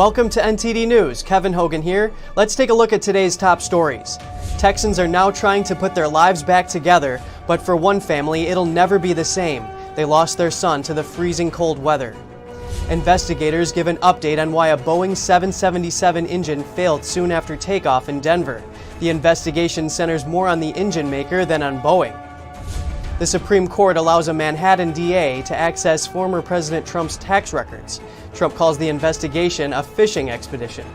Welcome to NTD News. Kevin Hogan here. Let's take a look at today's top stories. Texans are now trying to put their lives back together, but for one family, it'll never be the same. They lost their son to the freezing cold weather. Investigators give an update on why a Boeing 777 engine failed soon after takeoff in Denver. The investigation centers more on the engine maker than on Boeing. The Supreme Court allows a Manhattan DA to access former President Trump's tax records. Trump calls the investigation a fishing expedition.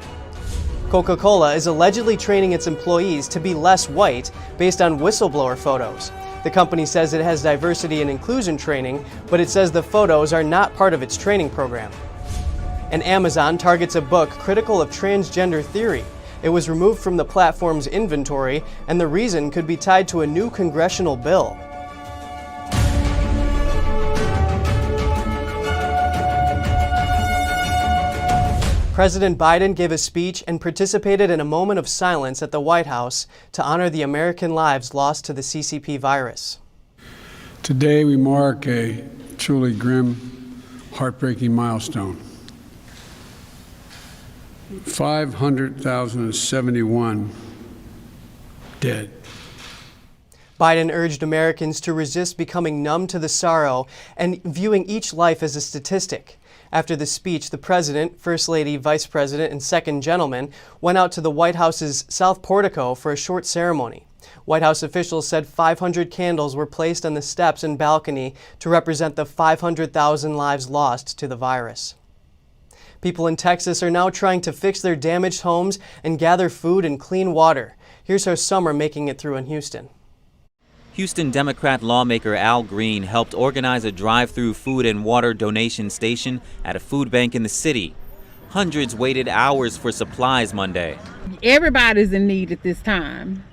Coca-Cola is allegedly training its employees to be less white based on whistleblower photos. The company says it has diversity and inclusion training, but it says the photos are not part of its training program. And Amazon targets a book critical of transgender theory. It was removed from the platform's inventory, and the reason could be tied to a new congressional bill. President Biden gave a speech and participated in a moment of silence at the White House to honor the American lives lost to the CCP virus. Today we mark a truly grim, heartbreaking milestone. 500,071 dead. Biden urged Americans to resist becoming numb to the sorrow and viewing each life as a statistic. After the speech, the President, First Lady, Vice President, and Second Gentleman went out to the White House's South Portico for a short ceremony. White House officials said 500 candles were placed on the steps and balcony to represent the 500,000 lives lost to the virus. People in Texas are now trying to fix their damaged homes and gather food and clean water. Here's how some are making it through in Houston. Houston Democrat lawmaker Al Green helped organize a drive-through food and water donation station at a food bank in the city. Hundreds waited hours for supplies Monday. Everybody's in need at this time,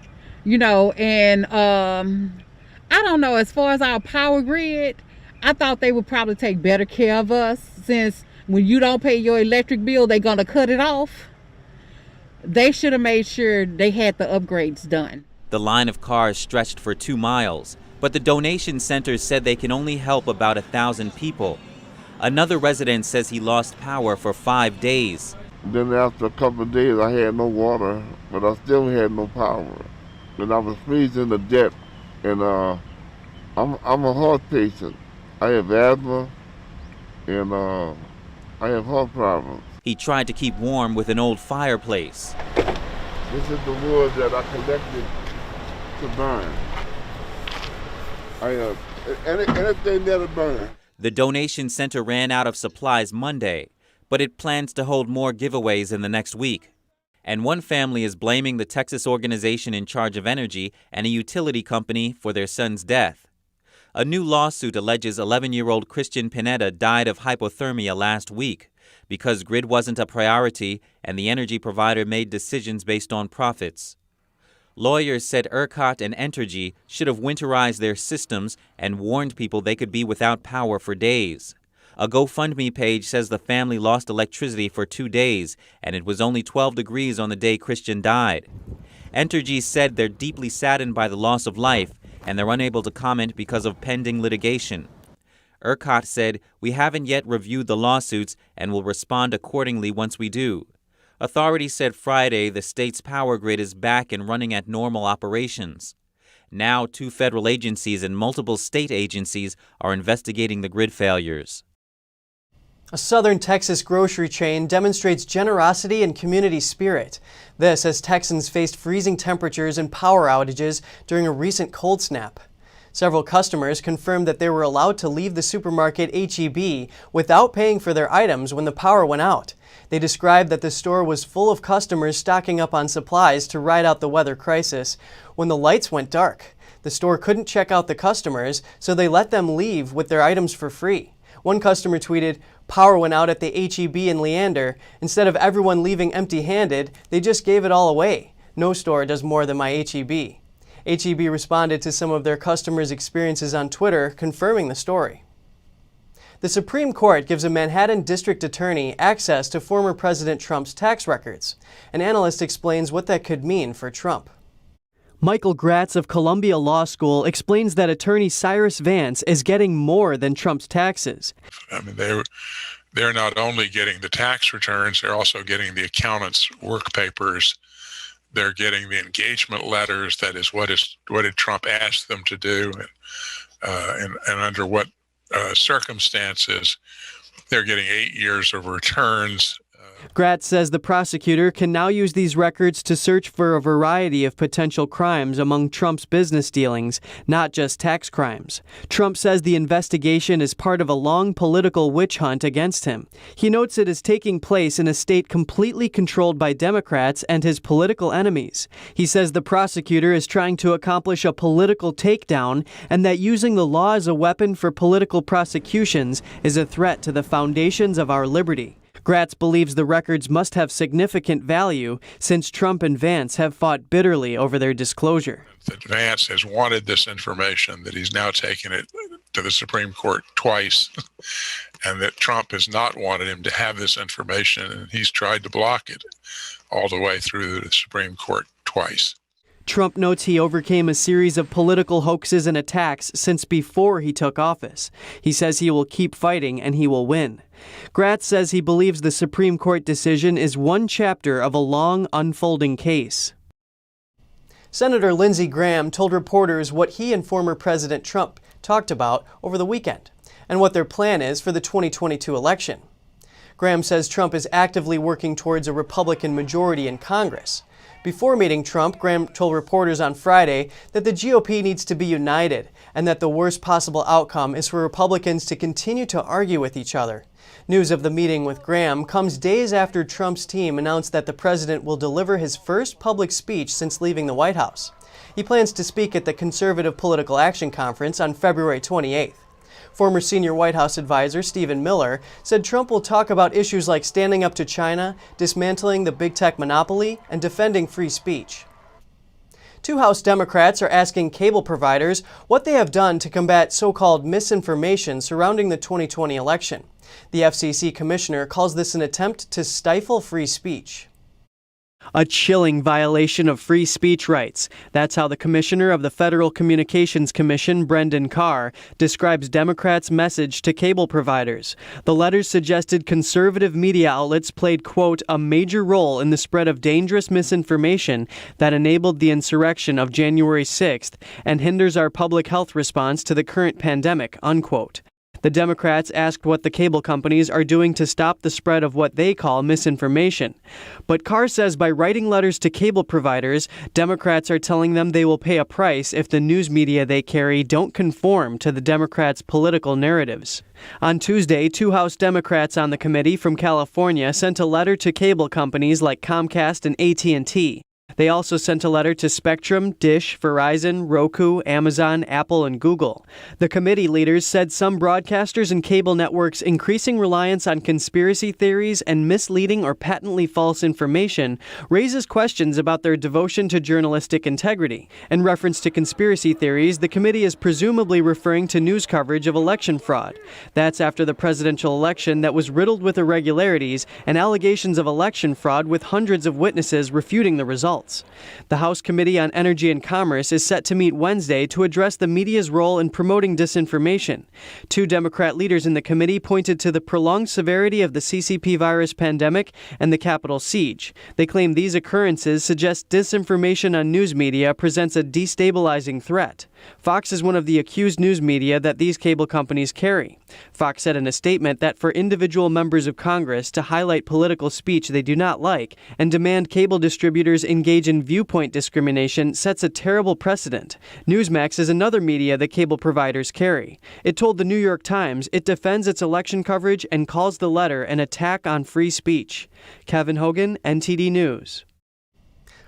and I don't know, as far as our power grid, I thought they would probably take better care of us, since when you don't pay your electric bill, they're going to cut it off. They should have made sure they had the upgrades done. The line of cars stretched for 2 miles, but the donation center said they can only help about 1,000 people. Another resident says he lost power for 5 days. Then after a couple of days, I had no water, but I still had no power. And I was freezing to death. And I'm a heart patient. I have asthma, and I have heart problems. He tried to keep warm with an old fireplace. This is the wood that I collected to burn. Anything that'll burn. The donation center ran out of supplies Monday, but it plans to hold more giveaways in the next week. And one family is blaming the Texas organization in charge of Entergy and a utility company for their son's death. A new lawsuit alleges 11-year-old Christian Pineda died of hypothermia last week because grid wasn't a priority and the energy provider made decisions based on profits. Lawyers said Ercot and Entergy should have winterized their systems and warned people they could be without power for days. A GoFundMe page says the family lost electricity for 2 days, and it was only 12 degrees on the day Christian died. Entergy said they're deeply saddened by the loss of life, and they're unable to comment because of pending litigation. Ercot said, "We haven't yet reviewed the lawsuits and will respond accordingly once we do." Authorities said Friday the state's power grid is back and running at normal operations. Now, 2 federal agencies and multiple state agencies are investigating the grid failures. A southern Texas grocery chain demonstrates generosity and community spirit. This as Texans faced freezing temperatures and power outages during a recent cold snap. Several customers confirmed that they were allowed to leave the supermarket H-E-B without paying for their items when the power went out. They described that the store was full of customers stocking up on supplies to ride out the weather crisis. When the lights went dark, the store couldn't check out the customers, so they let them leave with their items for free. One customer tweeted, "Power went out at the H-E-B in Leander. Instead of everyone leaving empty-handed, they just gave it all away. No store does more than my H-E-B." H-E-B responded to some of their customers' experiences on Twitter, confirming the story. The Supreme Court gives a Manhattan district attorney access to former President Trump's tax records. An analyst explains what that could mean for Trump. Michael Gratz of Columbia Law School explains that attorney Cyrus Vance is getting more than Trump's taxes. I mean, they're not only getting the tax returns, they're also getting the accountant's work papers. They're getting the engagement letters. That is, what did Trump ask them to do, and under what circumstances. They're getting 8 years of returns. Gratz says the prosecutor can now use these records to search for a variety of potential crimes among Trump's business dealings, not just tax crimes. Trump says the investigation is part of a long political witch hunt against him. He notes it is taking place in a state completely controlled by Democrats and his political enemies. He says the prosecutor is trying to accomplish a political takedown and that using the law as a weapon for political prosecutions is a threat to the foundations of our liberty. Gratz believes the records must have significant value since Trump and Vance have fought bitterly over their disclosure. That Vance has wanted this information, that he's now taken it to the Supreme Court twice, and that Trump has not wanted him to have this information, and he's tried to block it all the way through the Supreme Court twice. Trump notes he overcame a series of political hoaxes and attacks since before he took office. He says he will keep fighting and he will win. Gratz says he believes the Supreme Court decision is one chapter of a long, unfolding case. Senator Lindsey Graham told reporters what he and former President Trump talked about over the weekend and what their plan is for the 2022 election. Graham says Trump is actively working towards a Republican majority in Congress. Before meeting Trump, Graham told reporters on Friday that the GOP needs to be united and that the worst possible outcome is for Republicans to continue to argue with each other. News of the meeting with Graham comes days after Trump's team announced that the president will deliver his first public speech since leaving the White House. He plans to speak at the Conservative Political Action Conference on February 28th. Former senior White House advisor Stephen Miller said Trump will talk about issues like standing up to China, dismantling the big tech monopoly, and defending free speech. Two House Democrats are asking cable providers what they have done to combat so-called misinformation surrounding the 2020 election. The FCC commissioner calls this an attempt to stifle free speech. A chilling violation of free speech rights. That's how the commissioner of the Federal Communications Commission, Brendan Carr, describes Democrats' message to cable providers. The letters suggested conservative media outlets played, quote, a major role in the spread of dangerous misinformation that enabled the insurrection of January 6th and hinders our public health response to the current pandemic, unquote. The Democrats asked what the cable companies are doing to stop the spread of what they call misinformation. But Carr says by writing letters to cable providers, Democrats are telling them they will pay a price if the news media they carry don't conform to the Democrats' political narratives. On Tuesday, two House Democrats on the committee from California sent a letter to cable companies like Comcast and AT&T. They also sent a letter to Spectrum, Dish, Verizon, Roku, Amazon, Apple, and Google. The committee leaders said some broadcasters and cable networks' increasing reliance on conspiracy theories and misleading or patently false information raises questions about their devotion to journalistic integrity. In reference to conspiracy theories, the committee is presumably referring to news coverage of election fraud. That's after the presidential election that was riddled with irregularities and allegations of election fraud with hundreds of witnesses refuting the results. The House Committee on Energy and Commerce is set to meet Wednesday to address the media's role in promoting disinformation. Two Democrat leaders in the committee pointed to the prolonged severity of the CCP virus pandemic and the Capitol siege. They claim these occurrences suggest disinformation on news media presents a destabilizing threat. Fox is one of the accused news media that these cable companies carry. Fox said in a statement that for individual members of Congress to highlight political speech they do not like and demand cable distributors engage in viewpoint discrimination sets a terrible precedent. Newsmax is another media that cable providers carry. It told the New York Times it defends its election coverage and calls the letter an attack on free speech. Kevin Hogan, NTD News.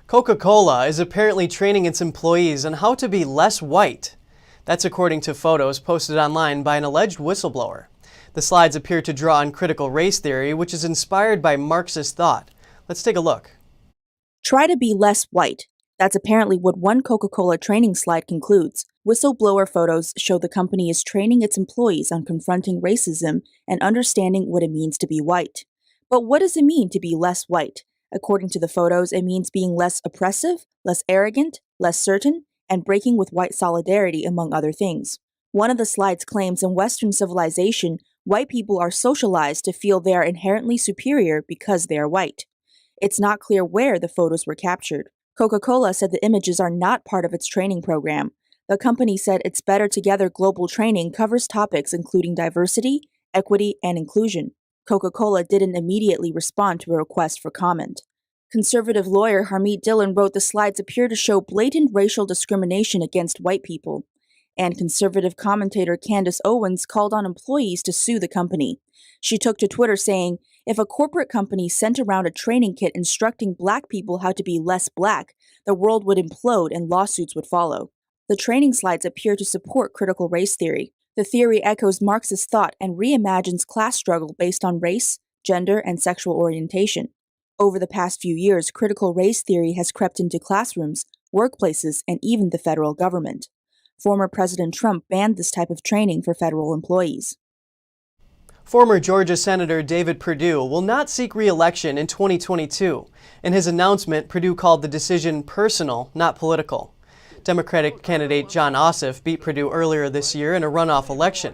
Coca-Cola is apparently training its employees on how to be less white. That's according to photos posted online by an alleged whistleblower. The slides appear to draw on critical race theory, which is inspired by Marxist thought. Let's take a look. Try to be less white. That's apparently what one Coca-Cola training slide concludes. Whistleblower photos show the company is training its employees on confronting racism and understanding what it means to be white. But what does it mean to be less white? According to the photos, it means being less oppressive, less arrogant, less certain, and breaking with white solidarity, among other things. One of the slides claims in Western civilization, White people are socialized to feel they are inherently superior because they are white. It's not clear where the photos were captured. Coca-Cola said the images are not part of its training program. The company said its Better Together global training covers topics including diversity, equity, and inclusion. Coca-Cola didn't immediately respond to a request for comment. Conservative lawyer Harmeet Dillon wrote the slides appear to show blatant racial discrimination against white people. And conservative commentator Candace Owens called on employees to sue the company. She took to Twitter saying, if a corporate company sent around a training kit instructing black people how to be less black, the world would implode and lawsuits would follow. The training slides appear to support critical race theory. The theory echoes Marxist thought and reimagines class struggle based on race, gender, and sexual orientation. Over the past few years, critical race theory has crept into classrooms, workplaces, and even the federal government. Former President Trump banned this type of training for federal employees. Former Georgia Senator David Perdue will not seek re-election in 2022. In his announcement, Perdue called the decision personal, not political. Democratic candidate John Ossoff beat Perdue earlier this year in a runoff election.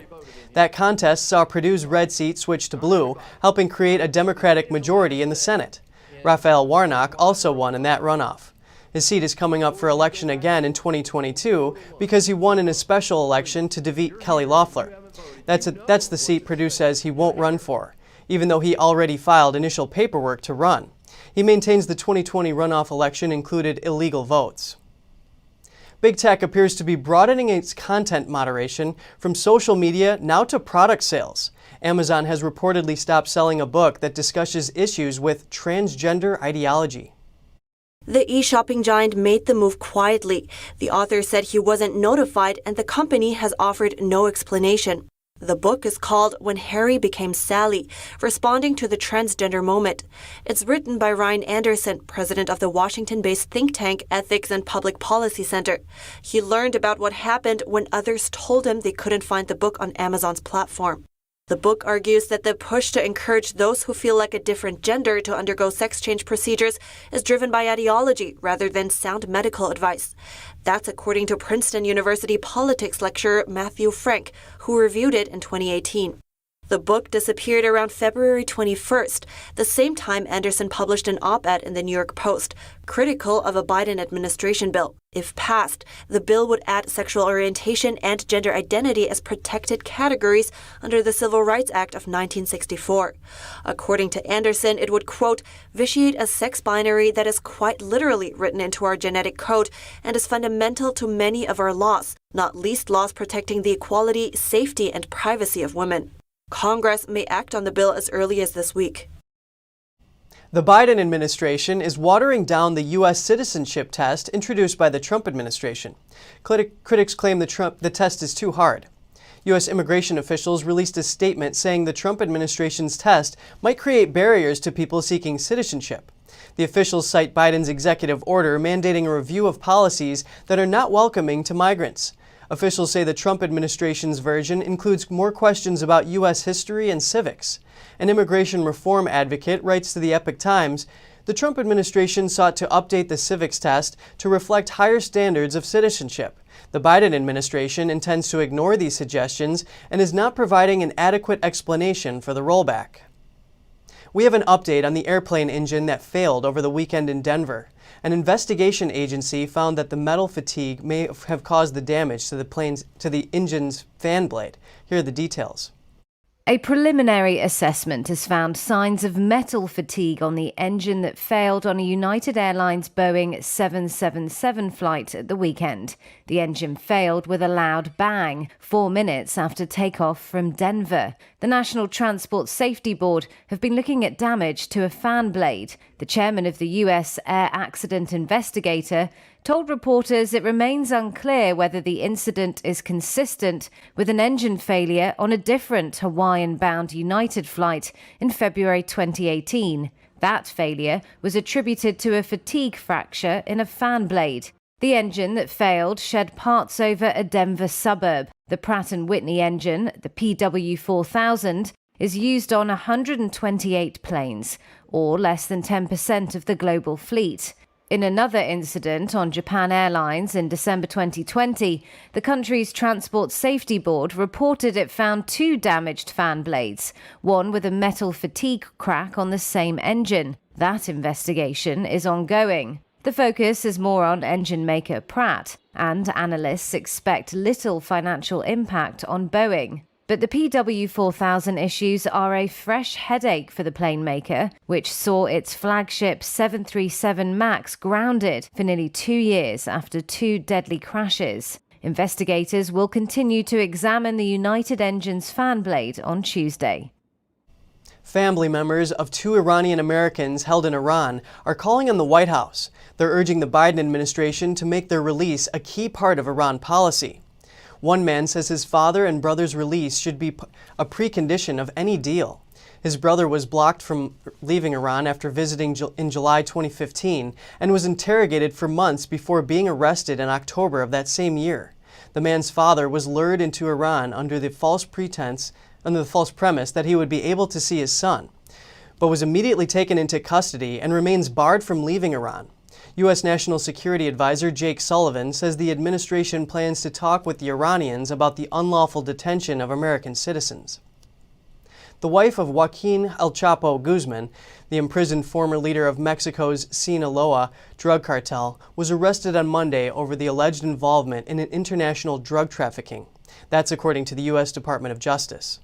That contest saw Perdue's red seat switch to blue, helping create a Democratic majority in the Senate. Raphael Warnock also won in that runoff. His seat is coming up for election again in 2022 because he won in a special election to defeat Kelly Loeffler. That's the seat Perdue says he won't run for, even though he already filed initial paperwork to run. He maintains the 2020 runoff election included illegal votes. Big Tech appears to be broadening its content moderation from social media now to product sales. Amazon has reportedly stopped selling a book that discusses issues with transgender ideology. The e-shopping giant made the move quietly. The author said he wasn't notified and the company has offered no explanation. The book is called When Harry Became Sally, responding to the transgender moment. It's written by Ryan Anderson, president of the Washington-based think tank Ethics and Public Policy Center. He learned about what happened when others told him they couldn't find the book on Amazon's platform. The book argues that the push to encourage those who feel like a different gender to undergo sex change procedures is driven by ideology rather than sound medical advice. That's according to Princeton University politics lecturer Matthew Frank, who reviewed it in 2018. The book disappeared around February 21st, the same time Anderson published an op-ed in the New York Post, critical of a Biden administration bill. If passed, the bill would add sexual orientation and gender identity as protected categories under the Civil Rights Act of 1964. According to Anderson, it would, quote, vitiate a sex binary that is quite literally written into our genetic code and is fundamental to many of our laws, not least laws protecting the equality, safety, and privacy of women. Congress may act on the bill as early as this week. The Biden administration is watering down the U.S. citizenship test introduced by the Trump administration. Critics claim the test is too hard. U.S. immigration officials released a statement saying the Trump administration's test might create barriers to people seeking citizenship. The officials cite Biden's executive order mandating a review of policies that are not welcoming to migrants. Officials say the Trump administration's version includes more questions about U.S. history and civics. An immigration reform advocate writes to the Epoch Times, the Trump administration sought to update the civics test to reflect higher standards of citizenship. The Biden administration intends to ignore these suggestions and is not providing an adequate explanation for the rollback. We have an update on the airplane engine that failed over the weekend in Denver. An investigation agency found that the metal fatigue may have caused the damage to the engine's fan blade. Here are the details. A preliminary assessment has found signs of metal fatigue on the engine that failed on a United Airlines Boeing 777 flight at the weekend. The engine failed with a loud bang 4 minutes after takeoff from Denver. The National Transport Safety Board have been looking at damage to a fan blade. The chairman of the U.S. Air Accident Investigator told reporters it remains unclear whether the incident is consistent with an engine failure on a different Hawaiian-bound United flight in February 2018. That failure was attributed to a fatigue fracture in a fan blade. The engine that failed shed parts over a Denver suburb. The Pratt & Whitney engine, the PW4000, is used on 128 planes, or less than 10% of the global fleet. In another incident on Japan Airlines in December 2020, the country's Transport Safety Board reported it found 2 damaged fan blades, one with a metal fatigue crack on the same engine. That investigation is ongoing. The focus is more on engine maker Pratt, and analysts expect little financial impact on Boeing. But the PW4000 issues are a fresh headache for the plane maker, which saw its flagship 737 MAX grounded for nearly 2 years after 2 deadly crashes. Investigators will continue to examine the United Engines fan blade on Tuesday. Family members of 2 Iranian Americans held in Iran are calling on the White House. They're urging the Biden administration to make their release a key part of Iran policy. One man says his father and brother's release should be a precondition of any deal. His brother was blocked from leaving Iran after visiting in July 2015 and was interrogated for months before being arrested in October of that same year. The man's father was lured into Iran under the false premise that he would be able to see his son, but was immediately taken into custody and remains barred from leaving Iran. U.S. National Security Advisor Jake Sullivan says the administration plans to talk with the Iranians about the unlawful detention of American citizens. The wife of Joaquin El Chapo Guzman, the imprisoned former leader of Mexico's Sinaloa drug cartel, was arrested on Monday over the alleged involvement in an international drug trafficking. That's according to the U.S. Department of Justice.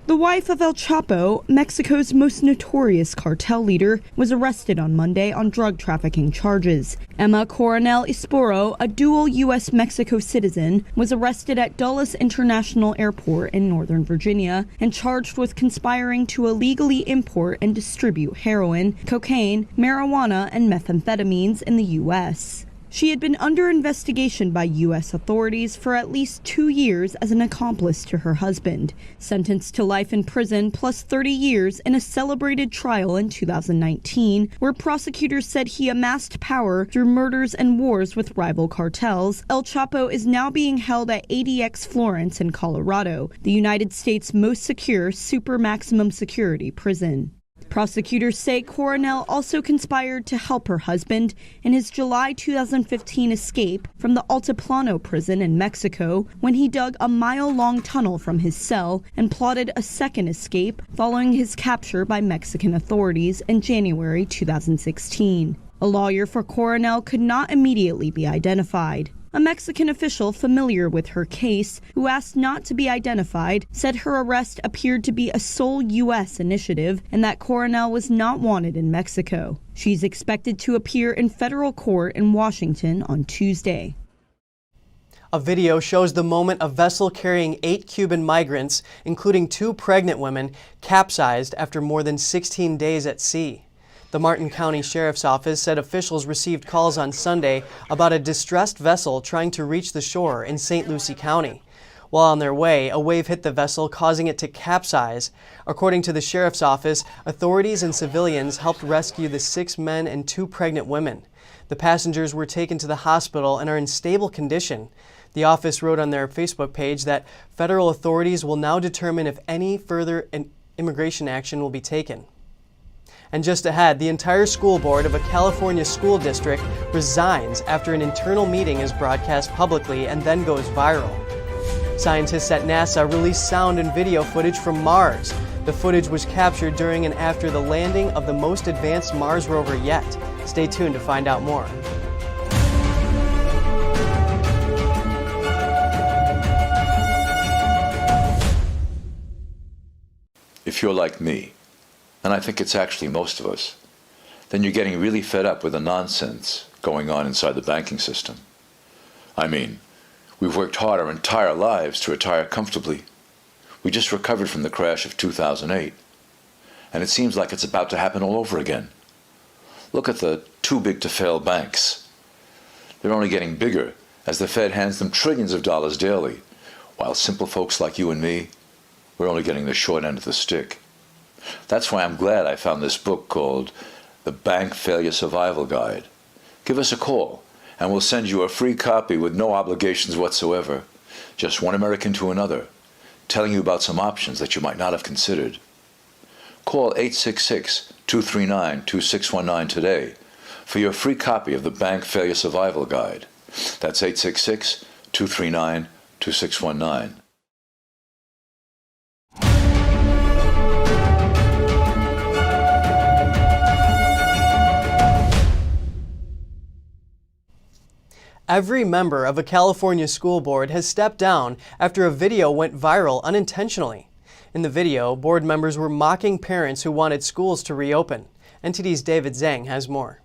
The wife of El Chapo, Mexico's most notorious cartel leader, was arrested on Monday on drug trafficking charges. Emma Coronel Esporo, a dual U.S.-Mexico citizen, was arrested at Dulles International Airport in Northern Virginia and charged with conspiring to illegally import and distribute heroin, cocaine, marijuana, and methamphetamines in the U.S. She had been under investigation by U.S. authorities for at least 2 years as an accomplice to her husband, sentenced to life in prison plus 30 years in a celebrated trial in 2019, where prosecutors said he amassed power through murders and wars with rival cartels. El Chapo is now being held at ADX Florence in Colorado, the United States' most secure super maximum security prison. Prosecutors say Coronel also conspired to help her husband in his July 2015 escape from the Altiplano prison in Mexico when he dug a mile-long tunnel from his cell and plotted a second escape following his capture by Mexican authorities in January 2016. A lawyer for Coronel could not immediately be identified. A Mexican official familiar with her case, who asked not to be identified, said her arrest appeared to be a sole U.S. initiative and that Coronel was not wanted in Mexico. She's expected to appear in federal court in Washington on Tuesday. A video shows the moment a vessel carrying 8 Cuban migrants, including 2 pregnant women, capsized after more than 16 days at sea. The Martin County Sheriff's Office said officials received calls on Sunday about a distressed vessel trying to reach the shore in St. Lucie County. While on their way, a wave hit the vessel, causing it to capsize. According to the Sheriff's Office, authorities and civilians helped rescue the 6 men and 2 pregnant women. The passengers were taken to the hospital and are in stable condition. The office wrote on their Facebook page that federal authorities will now determine if any further immigration action will be taken. And just ahead, the entire school board of a California school district resigns after an internal meeting is broadcast publicly and then goes viral. Scientists at NASA released sound and video footage from Mars. The footage was captured during and after the landing of the most advanced Mars rover yet. Stay tuned to find out more. If you're like me, and I think it's actually most of us, then you're getting really fed up with the nonsense going on inside the banking system. I mean, we've worked hard our entire lives to retire comfortably. We just recovered from the crash of 2008, and it seems like it's about to happen all over again. Look at the too-big-to-fail banks. They're only getting bigger as the Fed hands them trillions of dollars daily, while simple folks like you and me, we're only getting the short end of the stick. That's why I'm glad I found this book called The Bank Failure Survival Guide. Give us a call, and we'll send you a free copy with no obligations whatsoever. Just one American to another, telling you about some options that you might not have considered. Call 866-239-2619 today for your free copy of the Bank Failure Survival Guide. That's 866-239-2619. Every member of a California school board has stepped down after a video went viral unintentionally. In the video, board members were mocking parents who wanted schools to reopen. NTD's David Zhang has more.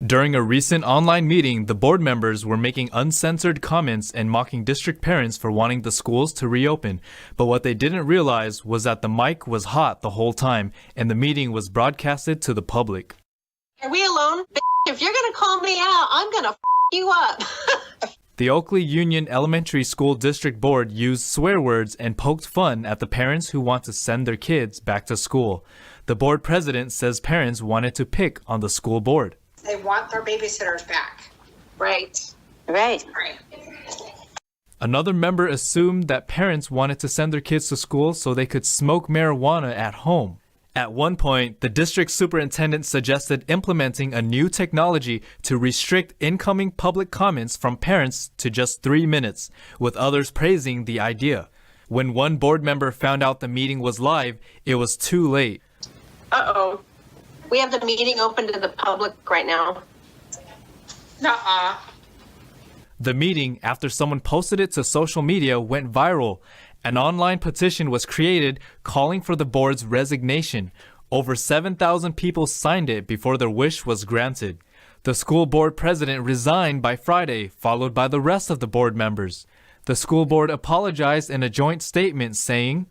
During a recent online meeting, the board members were making uncensored comments and mocking district parents for wanting the schools to reopen. But what they didn't realize was that the mic was hot the whole time and the meeting was broadcasted to the public. Are we alone? If you're going to call me out, I'm going to you up. The Oakley Union Elementary School District Board used swear words and poked fun at the parents who want to send their kids back to school. The board president says parents wanted to pick on the school board. They want their babysitters back. Right. Another member assumed that parents wanted to send their kids to school so they could smoke marijuana at home. At one point, the district superintendent suggested implementing a new technology to restrict incoming public comments from parents to just 3 minutes, with others praising the idea. When one board member found out the meeting was live, it was too late. Uh-oh. We have the meeting open to the public right now. Nuh-uh. The meeting, after someone posted it to social media, went viral. An online petition was created calling for the board's resignation. Over 7,000 people signed it before their wish was granted. The school board president resigned by Friday, followed by the rest of the board members. The school board apologized in a joint statement saying,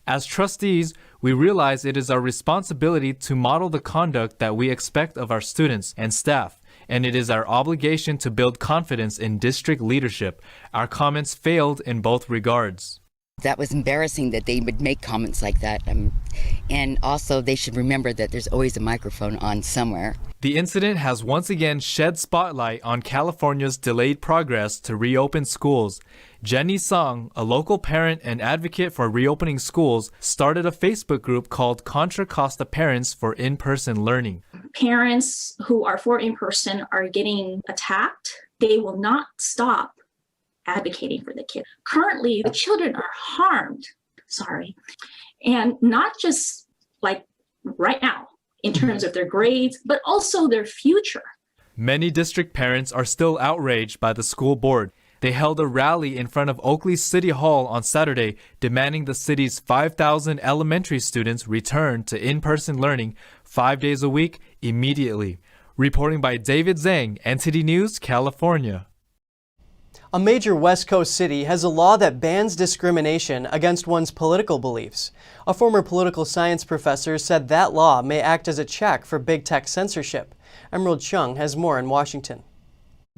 "As trustees, we realize it is our responsibility to model the conduct that we expect of our students and staff, and it is our obligation to build confidence in district leadership. Our comments failed in both regards." That was embarrassing that they would make comments like that. And also, they should remember that there's always a microphone on somewhere. The incident has once again shed spotlight on California's delayed progress to reopen schools. Jenny Song, a local parent and advocate for reopening schools, started a Facebook group called Contra Costa Parents for In-Person Learning. Parents who are for in-person are getting attacked. They will not stop advocating for the kid. Currently, the children are harmed, and not just like right now in terms of their grades, but also their future. Many district parents are still outraged by the school board. They held a rally in front of Oakley City Hall on Saturday, demanding the city's 5,000 elementary students return to in-person learning 5 days a week immediately. Reporting by David Zhang, NTD News, California. A major West Coast city has a law that bans discrimination against one's political beliefs. A former political science professor said that law may act as a check for big tech censorship. Emerald Chung has more in Washington.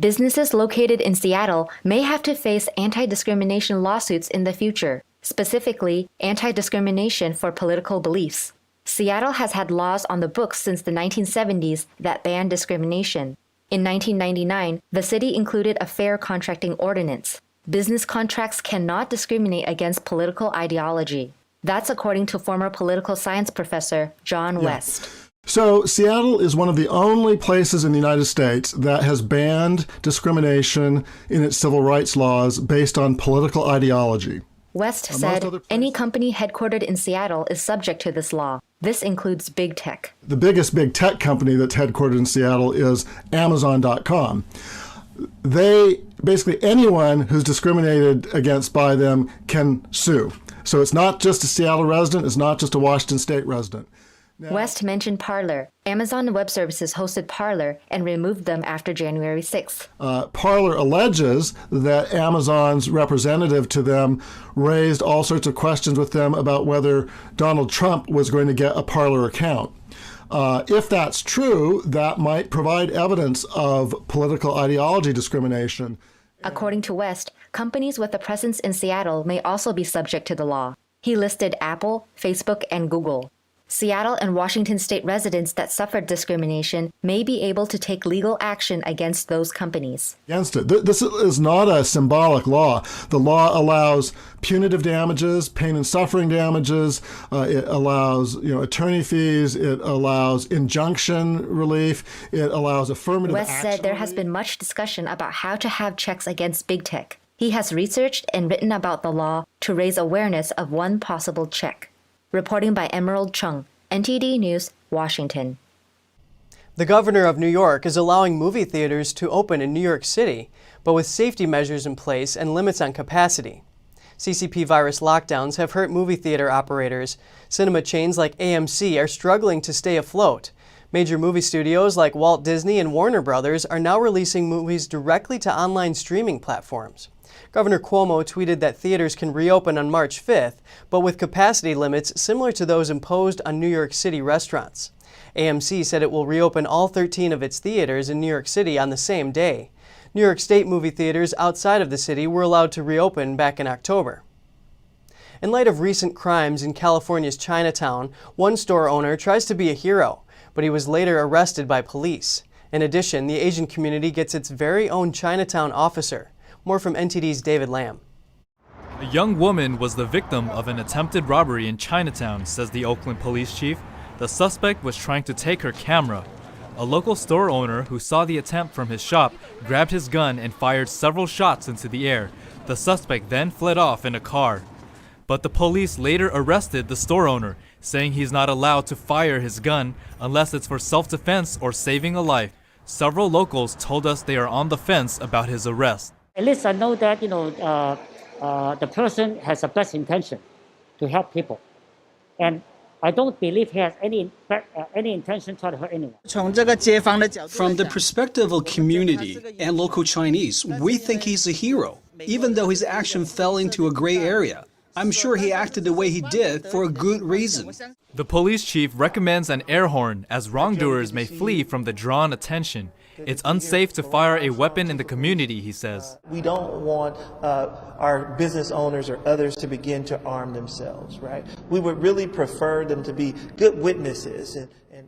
Businesses located in Seattle may have to face anti-discrimination lawsuits in the future, specifically anti-discrimination for political beliefs. Seattle has had laws on the books since the 1970s that ban discrimination. In 1999, the city included a fair contracting ordinance. Business contracts cannot discriminate against political ideology. That's according to former political science professor John West. So Seattle is one of the only places in the United States that has banned discrimination in its civil rights laws based on political ideology. West said any company headquartered in Seattle is subject to this law. This includes big tech. The biggest big tech company that's headquartered in Seattle is Amazon.com. Basically anyone who's discriminated against by them can sue. So it's not just a Seattle resident, it's not just a Washington State resident. Now, West mentioned Parler. Amazon Web Services hosted Parler and removed them after January 6th. Parler alleges that Amazon's representative to them raised all sorts of questions with them about whether Donald Trump was going to get a Parler account. If that's true, that might provide evidence of political ideology discrimination. According to West, companies with a presence in Seattle may also be subject to the law. He listed Apple, Facebook, and Google. Seattle and Washington state residents that suffered discrimination may be able to take legal action against those companies. Against it. This is not a symbolic law. The law allows punitive damages, pain and suffering damages. It allows, attorney fees. It allows injunction relief. It allows affirmative action. West said there has been much discussion about how to have checks against big tech. He has researched and written about the law to raise awareness of one possible check. Reporting by Emerald Chung, NTD News, Washington. The governor of New York is allowing movie theaters to open in New York City, but with safety measures in place and limits on capacity. CCP virus lockdowns have hurt movie theater operators. Cinema chains like AMC are struggling to stay afloat. Major movie studios like Walt Disney and Warner Brothers are now releasing movies directly to online streaming platforms. Governor Cuomo tweeted that theaters can reopen on March 5th, but with capacity limits similar to those imposed on New York City restaurants. AMC said it will reopen all 13 of its theaters in New York City on the same day. New York State movie theaters outside of the city were allowed to reopen back in October. In light of recent crimes in California's Chinatown, one store owner tries to be a hero, but he was later arrested by police. In addition, the Asian community gets its very own Chinatown officer. More from NTD's David Lamb. A young woman was the victim of an attempted robbery in Chinatown, says the Oakland police chief. The suspect was trying to take her camera. A local store owner who saw the attempt from his shop grabbed his gun and fired several shots into the air. The suspect then fled off in a car. But the police later arrested the store owner, saying he's not allowed to fire his gun unless it's for self-defense or saving a life. Several locals told us they are on the fence about his arrest. At least I know that, the person has a best intention to help people. And I don't believe he has any intention to hurt anyone. From the perspective of community and local Chinese, we think he's a hero, even though his action fell into a gray area. I'm sure he acted the way he did for a good reason. The police chief recommends an air horn as wrongdoers may flee from the drawn attention. It's unsafe to fire a weapon in the community, he says. We don't want our business owners or others to begin to arm themselves, right? We would really prefer them to be good witnesses.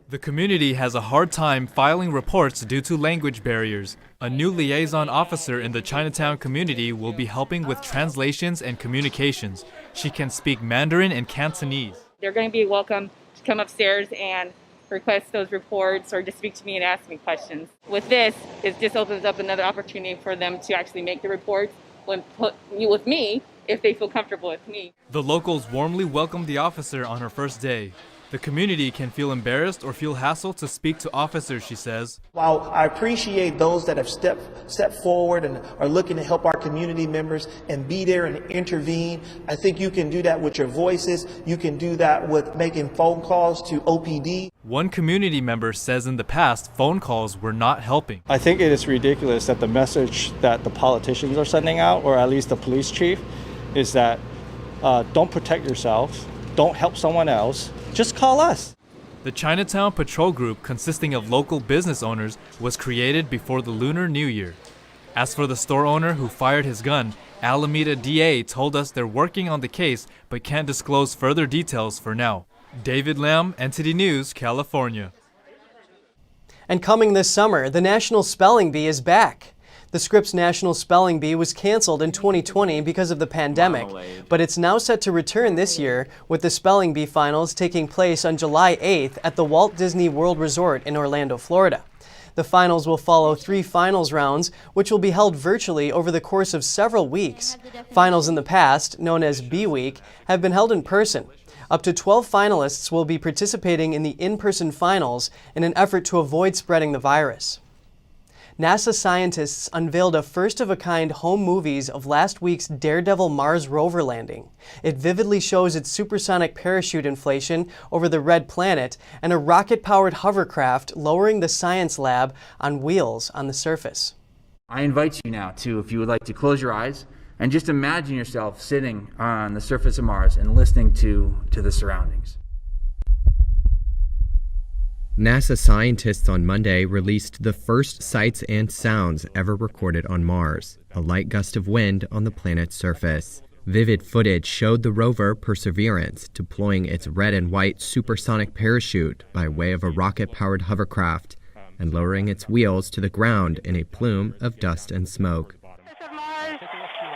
The community has a hard time filing reports due to language barriers. A new liaison officer in the Chinatown community will be helping with translations and communications. She can speak Mandarin and Cantonese. They're going to be welcome to come upstairs and request those reports or just speak to me and ask me questions. With this, it just opens up another opportunity for them to actually make the reports with me if they feel comfortable with me. The locals warmly welcomed the officer on her first day. The community can feel embarrassed or feel hassled to speak to officers, she says. While I appreciate those that have stepped forward and are looking to help our community members and be there and intervene, I think you can do that with your voices. You can do that with making phone calls to OPD. One community member says in the past, phone calls were not helping. I think it is ridiculous that the message that the politicians are sending out, or at least the police chief, is that don't protect yourself, don't help someone else. Just call us. The Chinatown Patrol Group, consisting of local business owners, was created before the Lunar New Year. As for the store owner who fired his gun, Alameda DA told us they're working on the case but can't disclose further details for now. David Lamb, NTD News, California. And coming this summer, the National Spelling Bee is back. The Scripps National Spelling Bee was canceled in 2020 because of the pandemic, but it's now set to return this year, with the Spelling Bee Finals taking place on July 8th at the Walt Disney World Resort in Orlando, Florida. The finals will follow 3 finals rounds, which will be held virtually over the course of several weeks. Finals in the past, known as Bee Week, have been held in person. Up to 12 finalists will be participating in the in-person finals in an effort to avoid spreading the virus. NASA scientists unveiled a first-of-a-kind home movies of last week's Daredevil Mars rover landing. It vividly shows its supersonic parachute inflation over the red planet and a rocket-powered hovercraft lowering the science lab on wheels on the surface. I invite you now to, if you would like to close your eyes and just imagine yourself sitting on the surface of Mars and listening to the surroundings. NASA scientists on Monday released the first sights and sounds ever recorded on Mars, a light gust of wind on the planet's surface. Vivid footage showed the rover Perseverance deploying its red and white supersonic parachute by way of a rocket-powered hovercraft and lowering its wheels to the ground in a plume of dust and smoke.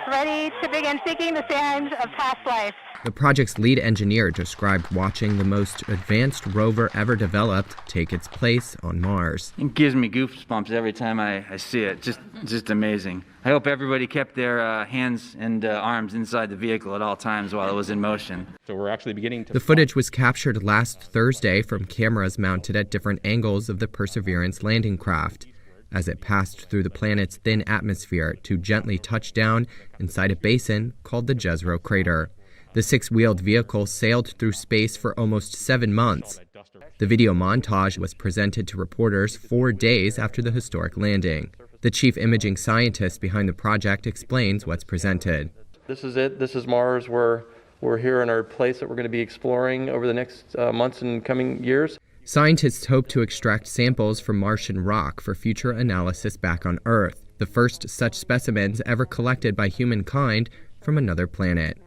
Ready to begin seeking the signs of past life. The project's lead engineer described watching the most advanced rover ever developed take its place on Mars. It gives me goosebumps every time I see it. Just amazing. I hope everybody kept their hands and arms inside the vehicle at all times while it was in motion. So we're actually beginning to... The footage was captured last Thursday from cameras mounted at different angles of the Perseverance landing craft as it passed through the planet's thin atmosphere to gently touch down inside a basin called the Jezero crater. The six-wheeled vehicle sailed through space for almost 7 months. The video montage was presented to reporters 4 days after the historic landing. The chief imaging scientist behind the project explains what's presented. This is it. This is Mars. We're here in our place that we're going to be exploring over the next months and coming years. Scientists hope to extract samples from Martian rock for future analysis back on Earth, the first such specimens ever collected by humankind from another planet.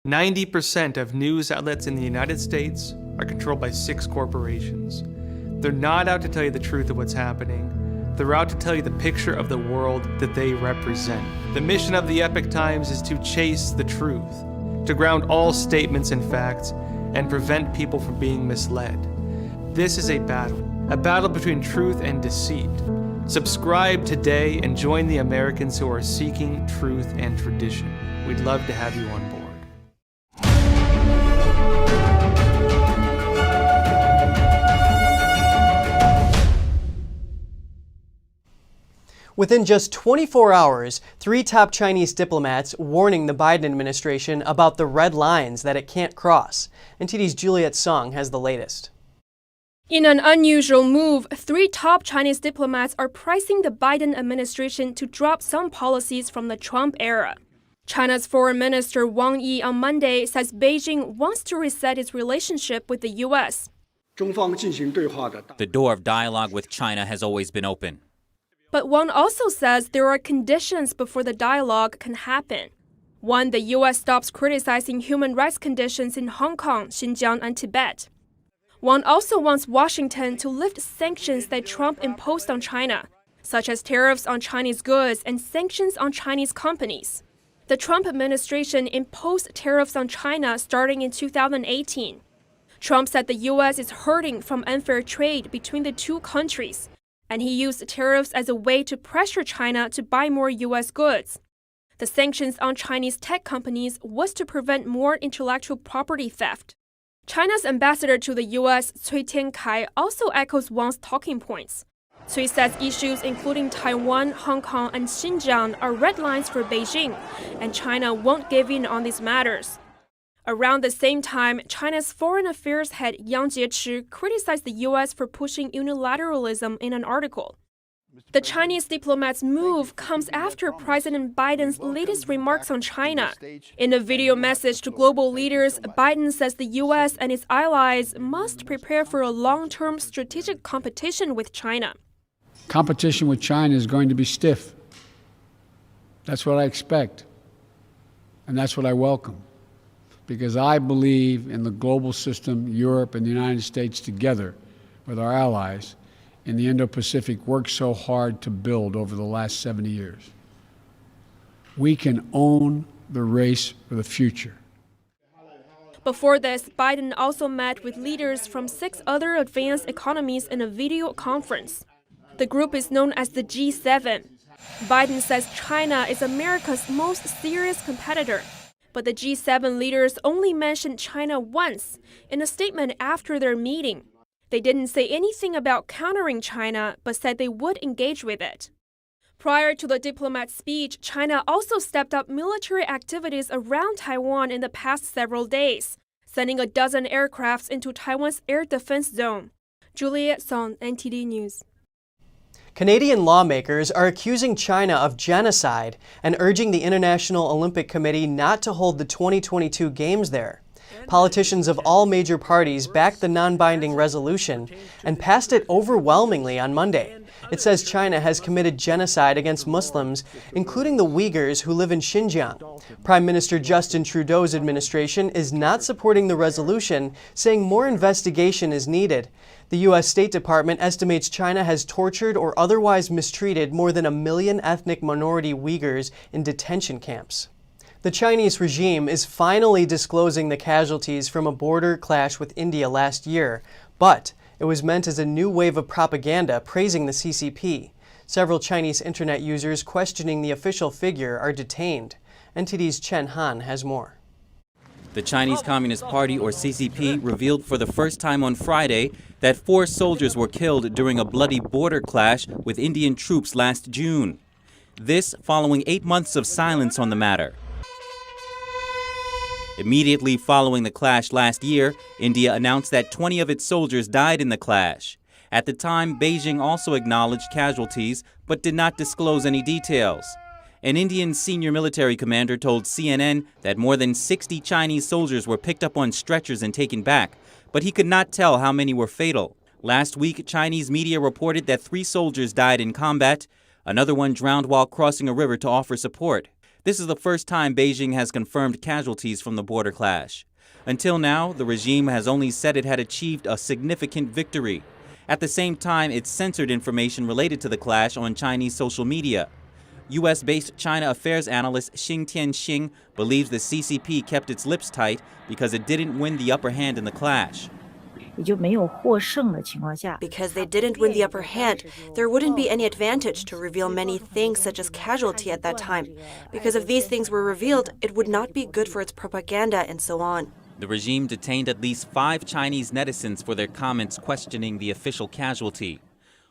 "90% of news outlets in the United States are controlled by 6 corporations. They're not out to tell you the truth of what's happening. They're out to tell you the picture of the world that they represent. The mission of the Epoch Times is to chase the truth, to ground all statements in facts, and prevent people from being misled. This is a battle between truth and deceit. Subscribe today and join the Americans who are seeking truth and tradition. We'd love to have you on board." Within just 24 hours, 3 top Chinese diplomats warning the Biden administration about the red lines that it can't cross. NTD's Juliet Song has the latest. In an unusual move, 3 top Chinese diplomats are pressing the Biden administration to drop some policies from the Trump era. China's Foreign Minister Wang Yi on Monday says Beijing wants to reset its relationship with the U.S. The door of dialogue with China has always been open. But Wang also says there are conditions before the dialogue can happen. 1, the U.S. stops criticizing human rights conditions in Hong Kong, Xinjiang, and Tibet. Wang also wants Washington to lift sanctions that Trump imposed on China, such as tariffs on Chinese goods and sanctions on Chinese companies. The Trump administration imposed tariffs on China starting in 2018. Trump said the U.S. is hurting from unfair trade between the two countries, and he used tariffs as a way to pressure China to buy more U.S. goods. The sanctions on Chinese tech companies was to prevent more intellectual property theft. China's ambassador to the U.S., Cui Tiankai, also echoes Wang's talking points. Cui says issues including Taiwan, Hong Kong, and Xinjiang are red lines for Beijing, and China won't give in on these matters. Around the same time, China's Foreign Affairs head Yang Jiechi criticized the U.S. for pushing unilateralism in an article. The Chinese diplomat's move comes after President Biden's latest remarks on China. In a video message to global leaders, Biden says the U.S. and its allies must prepare for a long-term strategic competition with China. Competition with China is going to be stiff. That's what I expect, and that's what I welcome. Because I believe in the global system Europe and the United States together with our allies in the Indo-Pacific worked so hard to build over the last 70 years. We can own the race for the future. Before this, Biden also met with leaders from 6 other advanced economies in a video conference. The group is known as the G7. Biden says China is America's most serious competitor. But the G7 leaders only mentioned China once in a statement after their meeting. They didn't say anything about countering China, but said they would engage with it. Prior to the diplomat's speech, China also stepped up military activities around Taiwan in the past several days, sending a dozen aircrafts into Taiwan's air defense zone. Juliet Song, NTD News. Canadian lawmakers are accusing China of genocide and urging the International Olympic Committee not to hold the 2022 Games there. Politicians of all major parties backed the non-binding resolution and passed it overwhelmingly on Monday. It says China has committed genocide against Muslims, including the Uyghurs who live in Xinjiang. Prime Minister Justin Trudeau's administration is not supporting the resolution, saying more investigation is needed. The U.S. State Department estimates China has tortured or otherwise mistreated more than 1 million ethnic minority Uyghurs in detention camps. The Chinese regime is finally disclosing the casualties from a border clash with India last year, but it was meant as a new wave of propaganda praising the CCP. Several Chinese internet users questioning the official figure are detained. NTD's Chen Han has more. The Chinese Communist Party, or CCP, revealed for the first time on Friday that 4 soldiers were killed during a bloody border clash with Indian troops last June. This following 8 months of silence on the matter. Immediately following the clash last year, India announced that 20 of its soldiers died in the clash. At the time, Beijing also acknowledged casualties, but did not disclose any details. An Indian senior military commander told CNN that more than 60 Chinese soldiers were picked up on stretchers and taken back, but he could not tell how many were fatal. Last week, Chinese media reported that 3 soldiers died in combat. Another one drowned while crossing a river to offer support. This is the first time Beijing has confirmed casualties from the border clash. Until now, the regime has only said it had achieved a significant victory. At the same time, it censored information related to the clash on Chinese social media. U.S.-based China affairs analyst Xing Tianxing believes the CCP kept its lips tight because it didn't win the upper hand in the clash. Because they didn't win the upper hand, there wouldn't be any advantage to reveal many things such as casualty at that time. Because if these things were revealed, it would not be good for its propaganda and so on. The regime detained at least 5 Chinese netizens for their comments questioning the official casualty.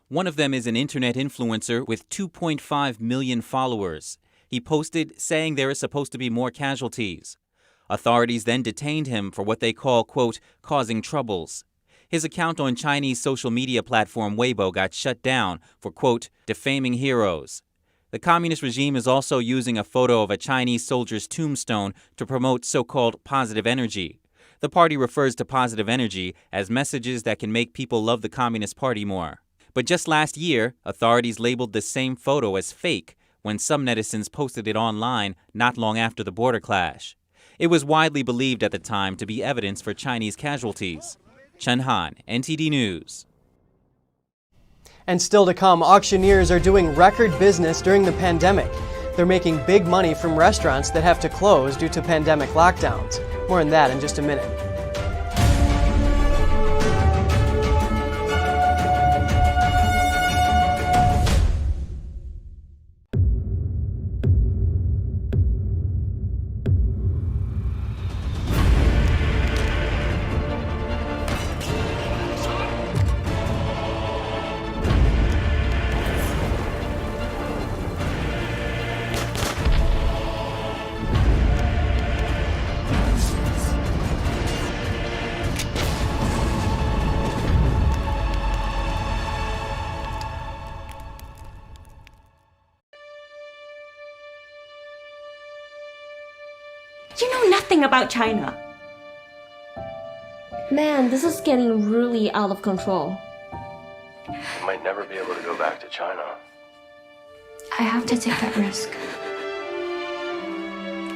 One of them is an internet influencer with 2.5 million followers. He posted saying there is supposed to be more casualties. Authorities then detained him for what they call, quote, causing troubles. His account on Chinese social media platform Weibo got shut down for, quote, defaming heroes. The communist regime is also using a photo of a Chinese soldier's tombstone to promote so-called positive energy. The party refers to positive energy as messages that can make people love the Communist Party more. But just last year, authorities labeled the same photo as fake when some netizens posted it online not long after the border clash. It was widely believed at the time to be evidence for Chinese casualties. Chen Han, NTD News. And still to come, auctioneers are doing record business during the pandemic. They're making big money from restaurants that have to close due to pandemic lockdowns. More on that in just a minute. You know nothing about China. Man, this is getting really out of control. You might never be able to go back to China. I have to take that risk.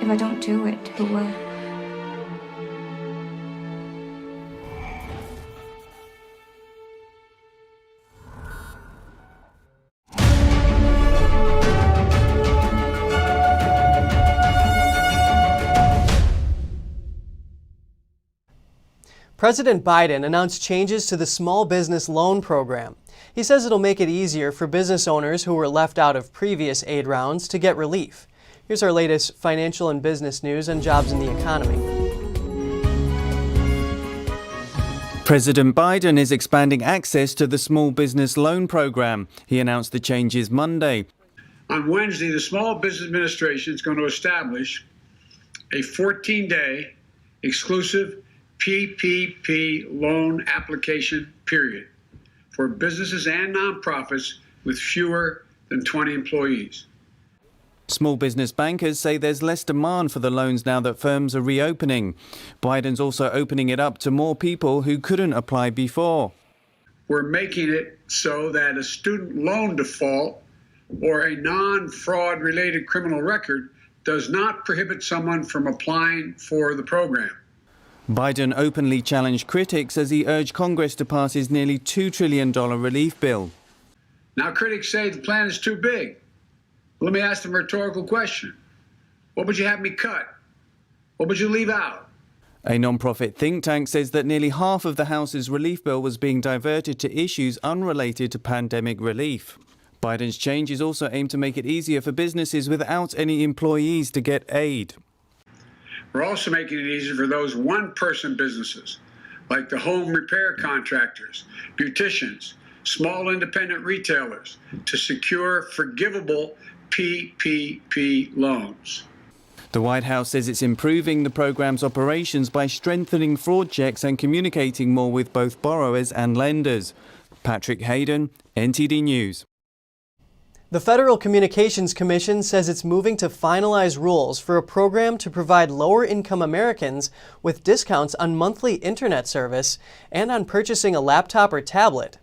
If I don't do it, who will? President Biden announced changes to the Small Business Loan Program. He says it'll make it easier for business owners who were left out of previous aid rounds to get relief. Here's our latest financial and business news on jobs and the economy. President Biden is expanding access to the small business loan program. He announced the changes Monday. On Wednesday, the Small Business Administration is going to establish a 14-day exclusive PPP loan application period for businesses and nonprofits with fewer than 20 employees. Small business bankers say there's less demand for the loans now that firms are reopening. Biden's also opening it up to more people who couldn't apply before. We're making it so that a student loan default or a non-fraud related criminal record does not prohibit someone from applying for the program. Biden openly challenged critics as he urged Congress to pass his nearly $2 trillion relief bill. Now critics say the plan is too big. Let me ask them a rhetorical question. What would you have me cut? What would you leave out? A non-profit think tank says that nearly half of the House's relief bill was being diverted to issues unrelated to pandemic relief. Biden's changes also aim to make it easier for businesses without any employees to get aid. We're also making it easier for those one-person businesses, like the home repair contractors, beauticians, small independent retailers, to secure forgivable PPP loans. The White House says it's improving the program's operations by strengthening fraud checks and communicating more with both borrowers and lenders. Patrick Hayden, NTD News. The Federal Communications Commission says it's moving to finalize rules for a program to provide lower-income Americans with discounts on monthly internet service and on purchasing a laptop or tablet.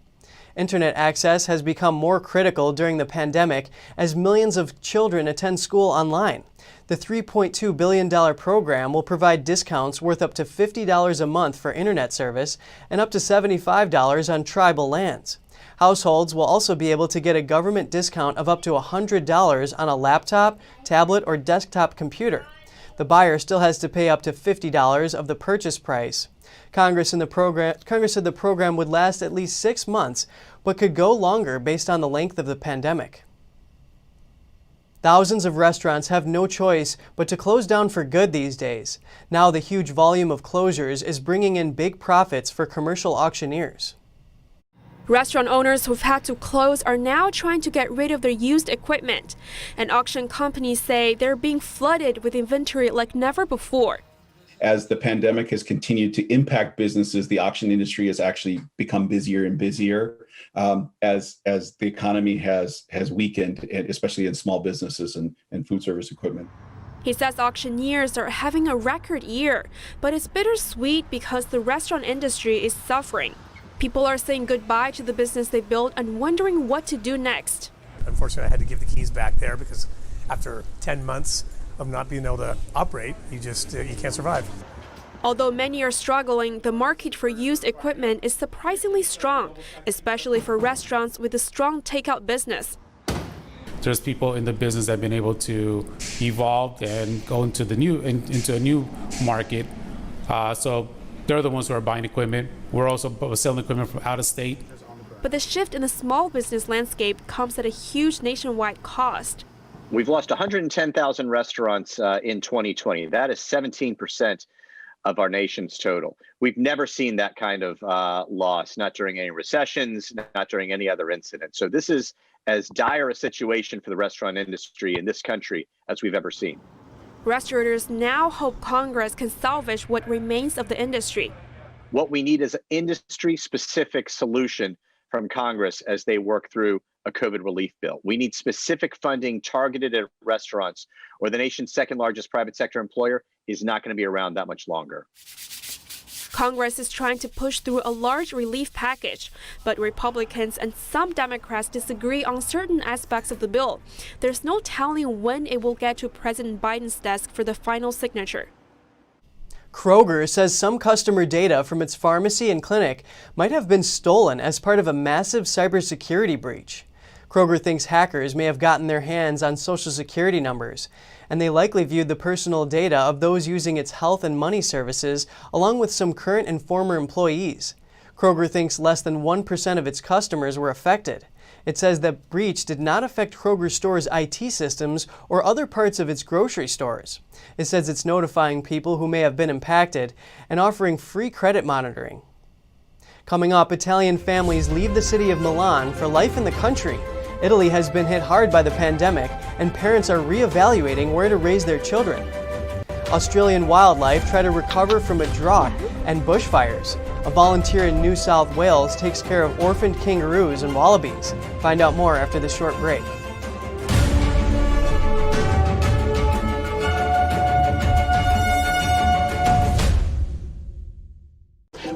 Internet access has become more critical during the pandemic as millions of children attend school online. The $3.2 billion program will provide discounts worth up to $50 a month for internet service and up to $75 on tribal lands. Households will also be able to get a government discount of up to $100 on a laptop, tablet, or desktop computer. The buyer still has to pay up to $50 of the purchase price. Congress said the program would last at least 6 months, but could go longer based on the length of the pandemic. Thousands of restaurants have no choice but to close down for good these days. Now the huge volume of closures is bringing in big profits for commercial auctioneers. Restaurant owners who've had to close are now trying to get rid of their used equipment. And auction companies say they're being flooded with inventory like never before. As the pandemic has continued to impact businesses, the auction industry has actually become busier and busier as the economy has weakened, especially in small businesses and food service equipment. He says auctioneers are having a record year, but it's bittersweet because the restaurant industry is suffering. People are saying goodbye to the business they built and wondering what to do next. Unfortunately, I had to give the keys back there because after 10 months of not being able to operate, you can't survive. Although many are struggling, the market for used equipment is surprisingly strong, especially for restaurants with a strong takeout business. There's people in the business that have been able to evolve and go into a new market. So they're the ones who are buying equipment. We're also selling equipment from out of state. But the shift in the small business landscape comes at a huge nationwide cost. We've lost 110,000 restaurants in 2020. That is 17% of our nation's total. We've never seen that kind of loss, not during any recessions, not during any other incident. So this is as dire a situation for the restaurant industry in this country as we've ever seen. Restaurateurs now hope Congress can salvage what remains of the industry. What we need is an industry-specific solution from Congress as they work through a COVID relief bill. We need specific funding targeted at restaurants, or the nation's second largest private sector employer is not going to be around that much longer. Congress is trying to push through a large relief package, but Republicans and some Democrats disagree on certain aspects of the bill. There's no telling when it will get to President Biden's desk for the final signature. Kroger says some customer data from its pharmacy and clinic might have been stolen as part of a massive cybersecurity breach. Kroger thinks hackers may have gotten their hands on Social Security numbers, and they likely viewed the personal data of those using its health and money services, along with some current and former employees. Kroger thinks less than 1% of its customers were affected. It says that breach did not affect Kroger stores' IT systems or other parts of its grocery stores. It says it's notifying people who may have been impacted and offering free credit monitoring. Coming up, Italian families leave the city of Milan for life in the country. Italy has been hit hard by the pandemic, and parents are reevaluating where to raise their children. Australian wildlife try to recover from a drought and bushfires. A volunteer in New South Wales takes care of orphaned kangaroos and wallabies. Find out more after this short break.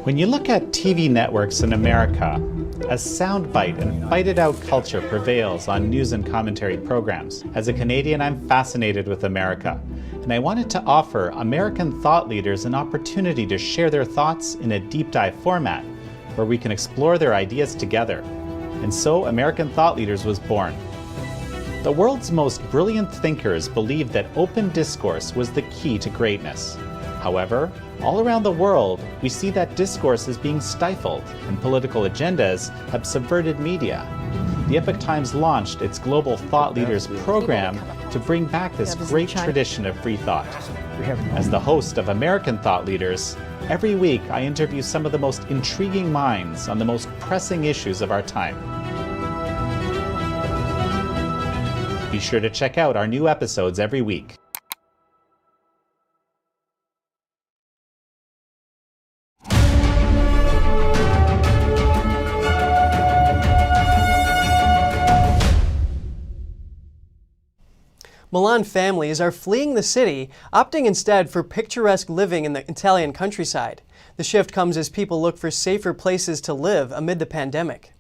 When you look at TV networks in America, a soundbite and fight-it-out culture prevails on news and commentary programs. As a Canadian, I'm fascinated with America, and I wanted to offer American thought leaders an opportunity to share their thoughts in a deep dive format where we can explore their ideas together. And so American Thought Leaders was born. The world's most brilliant thinkers believed that open discourse was the key to greatness. However, all around the world, we see that discourse is being stifled and political agendas have subverted media. The Epoch Times launched its Global Thought Leaders program to bring back this great tradition of free thought. As the host of American Thought Leaders, every week I interview some of the most intriguing minds on the most pressing issues of our time. Be sure to check out our new episodes every week. Milan families are fleeing the city, opting instead for picturesque living in the Italian countryside. The shift comes as people look for safer places to live amid the pandemic.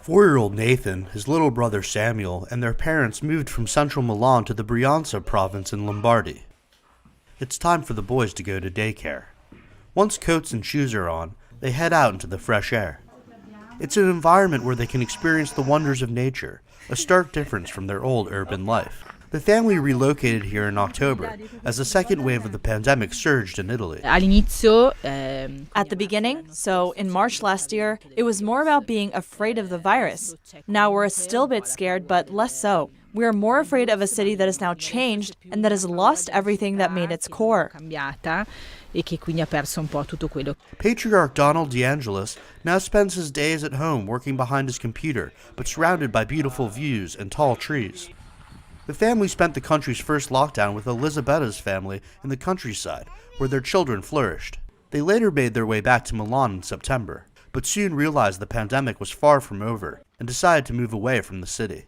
4-year-old Nathan, his little brother Samuel, and their parents moved from central Milan to the Brianza province in Lombardy. It's time for the boys to go to daycare. Once coats and shoes are on, they head out into the fresh air. It's an environment where they can experience the wonders of nature, a stark difference from their old urban life. The family relocated here in October as the second wave of the pandemic surged in Italy. At the beginning, so in March last year, it was more about being afraid of the virus. Now we're still a bit scared, but less so. We are more afraid of a city that is now changed and that has lost everything that made its core. Patriarch Donald DeAngelis now spends his days at home working behind his computer, but surrounded by beautiful views and tall trees. The family spent the country's first lockdown with Elisabetta's family in the countryside, where their children flourished. They later made their way back to Milan in September, but soon realized the pandemic was far from over and decided to move away from the city.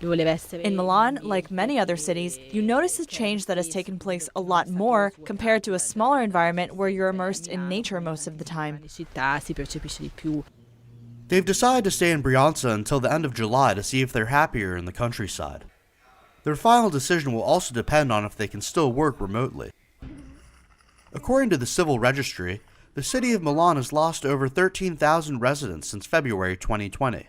In Milan, like many other cities, you notice a change that has taken place a lot more compared to a smaller environment where you're immersed in nature most of the time. They've decided to stay in Brianza until the end of July to see if they're happier in the countryside. Their final decision will also depend on if they can still work remotely. According to the civil registry, the city of Milan has lost over 13,000 residents since February 2020.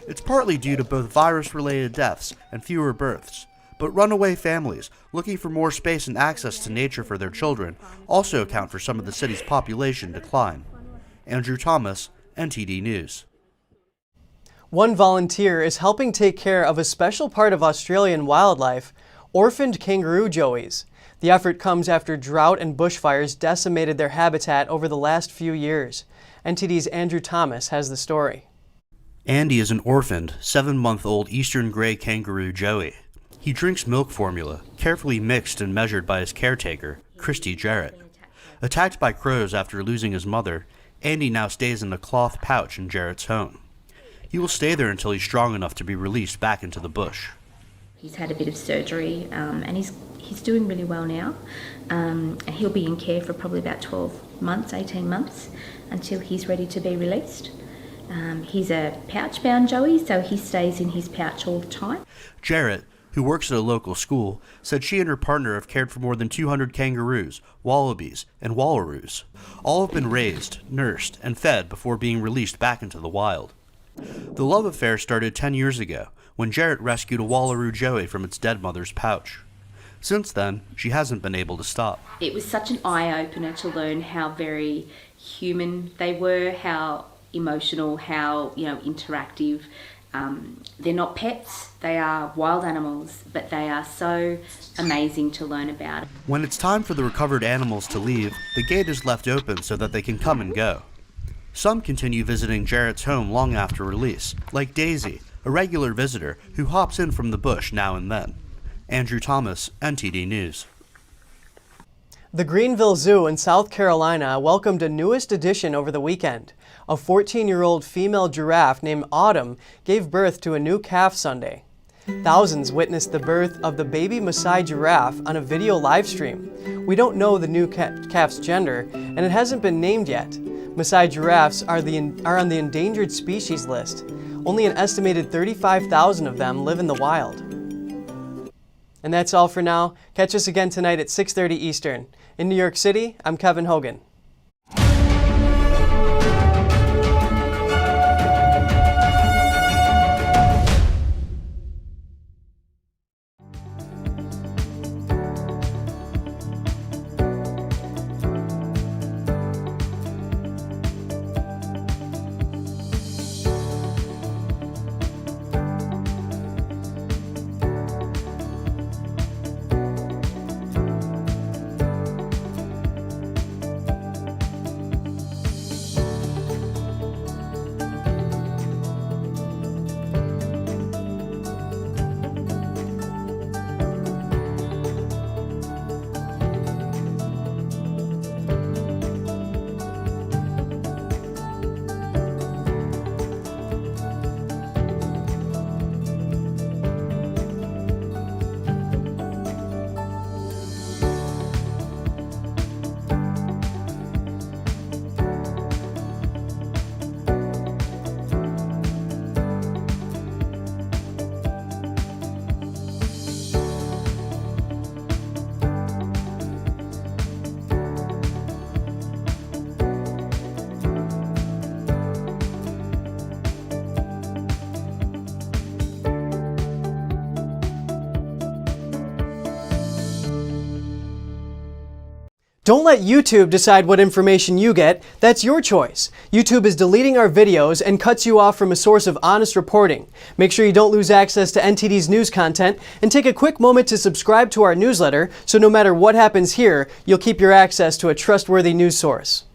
It's partly due to both virus-related deaths and fewer births, but runaway families looking for more space and access to nature for their children also account for some of the city's population decline. Andrew Thomas, NTD News. One volunteer is helping take care of a special part of Australian wildlife, orphaned kangaroo joeys. The effort comes after drought and bushfires decimated their habitat over the last few years. NTD's Andrew Thomas has the story. Andy is an orphaned, 7-month-old eastern gray kangaroo joey. He drinks milk formula, carefully mixed and measured by his caretaker, Christy Jarrett. Attacked by crows after losing his mother, Andy now stays in a cloth pouch in Jarrett's home. He will stay there until he's strong enough to be released back into the bush. He's had a bit of surgery and he's doing really well now. And he'll be in care for probably about 12 months, 18 months, until he's ready to be released. He's a pouch-bound joey, so he stays in his pouch all the time. Jarrett, who works at a local school, said she and her partner have cared for more than 200 kangaroos, wallabies, and wallaroos. All have been raised, nursed, and fed before being released back into the wild. The love affair started 10 years ago, when Jarrett rescued a wallaroo joey from its dead mother's pouch. Since then, she hasn't been able to stop. It was such an eye-opener to learn how very human they were, how emotional, how interactive. They're not pets, they are wild animals, but they are so amazing to learn about. When it's time for the recovered animals to leave, the gate is left open so that they can come and go. Some continue visiting Jarrett's home long after release, like Daisy, a regular visitor who hops in from the bush now and then. Andrew Thomas, NTD News. The Greenville Zoo in South Carolina welcomed a newest addition over the weekend. A 14-year-old female giraffe named Autumn gave birth to a new calf Sunday. Thousands witnessed the birth of the baby Maasai giraffe on a video live stream. We don't know the new calf's gender, and it hasn't been named yet. Maasai giraffes are on the endangered species list. Only an estimated 35,000 of them live in the wild. And that's all for now. Catch us again tonight at 6:30 Eastern. In New York City, I'm Kevin Hogan. Don't let YouTube decide what information you get. That's your choice. YouTube is deleting our videos and cuts you off from a source of honest reporting. Make sure you don't lose access to NTD's news content, and take a quick moment to subscribe to our newsletter so no matter what happens here, you'll keep your access to a trustworthy news source.